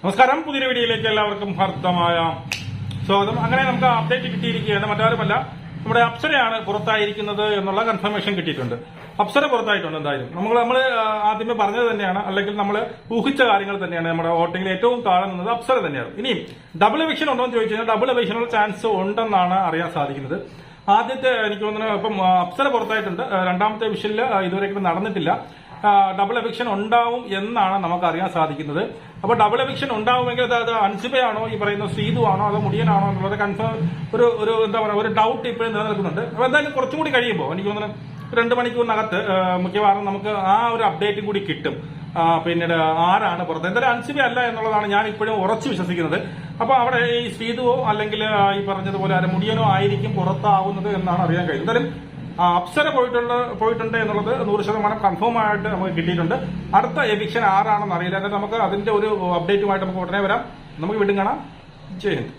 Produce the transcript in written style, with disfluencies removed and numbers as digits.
നമസ്കാരം, പുതിയ വീഡിയോയിലേക്ക് എല്ലാവർക്കും ഹർദ്ദമായ സ്വാഗതം. അങ്ങനെ നമുക്ക് അപ്ഡേറ്റ് കിട്ടിയിരിക്കുകയാണ്. മറ്റാരുമല്ല, നമ്മുടെ അപ്സരയാണ് പുറത്തായിരിക്കുന്നത് എന്നുള്ള കൺഫർമേഷൻ കിട്ടിയിട്ടുണ്ട്. അപ്സര പുറത്തായിട്ടുണ്ട്. എന്തായാലും നമ്മൾ ആദ്യമേ പറഞ്ഞത് തന്നെയാണ്, അല്ലെങ്കിൽ നമ്മൾ ഊഹിച്ച കാര്യങ്ങൾ തന്നെയാണ്. നമ്മുടെ വോട്ടിംഗിൽ ഏറ്റവും താഴെ നിന്നത് അപ്സര തന്നെയാണ്. ഇനിയും ഡബിൾ എവിക്ഷൻ ഉണ്ടോ എന്ന് ചോദിച്ചു കഴിഞ്ഞാൽ ഡബിൾ എവിക്ഷനുള്ള ചാൻസ് ഉണ്ടെന്നാണ് അറിയാൻ സാധിക്കുന്നത്. ആദ്യത്തെ എനിക്ക് തോന്നുന്നു ഇപ്പം അപ്സര പുറത്തായിട്ടുണ്ട്. രണ്ടാമത്തെ എവിക്ഷനിൽ ഇതുവരെയും നടന്നിട്ടില്ല. ഡബിൾ എവിക്ഷൻ ഉണ്ടാവും എന്നാണ് നമുക്ക് അറിയാൻ സാധിക്കുന്നത്. അപ്പൊ ഡബിൾ എവിക്ഷൻ ഉണ്ടാവുമെങ്കിൽ അത് അൻസിബയാണോ, ഈ പറയുന്ന ശ്രീതു ആണോ, അതോ മുടിയനാണോ എന്നുള്ളത് കൺഫേം ഒരു എന്താ പറയുക, ഒരു ഡൗട്ട് ഇപ്പോഴും നിലനിൽക്കുന്നുണ്ട്. അപ്പൊ എന്തായാലും കുറച്ചും കൂടി കഴിയുമ്പോൾ എനിക്ക് തോന്നുന്നു 2 മണിക്കൂറിനകത്ത് മിക്കവാറും നമുക്ക് ആ ഒരു അപ്ഡേറ്റും കൂടി കിട്ടും. പിന്നീട് ആരാണ് പുറത്ത്. എന്തായാലും അൻസിബ അല്ല എന്നുള്ളതാണ് ഞാൻ ഇപ്പോഴും ഉറച്ചു വിശ്വസിക്കുന്നത്. അപ്പൊ അവിടെ ഈ ശ്രീതുവോ അല്ലെങ്കിൽ ഈ പറഞ്ഞതുപോലെ മുടിയനോ ആയിരിക്കും പുറത്താവുന്നത് എന്നാണ് അറിയാൻ കഴിയുന്നത്. എന്തായാലും അപ്സര പോയിട്ടുണ്ട് എന്നുള്ളത് 100% കൺഫേം ആയിട്ട് നമുക്ക് കിട്ടിയിട്ടുണ്ട്. അടുത്ത എവിക്ഷൻ ആരാണെന്ന് അറിയില്ല. നമുക്ക് അതിന്റെ ഒരു അപ്ഡേറ്റുമായിട്ട് നമുക്ക് ഉടനെ വരാം. നമുക്ക് വീണ്ടും കാണാം. ജയ് ഹിന്ദ്.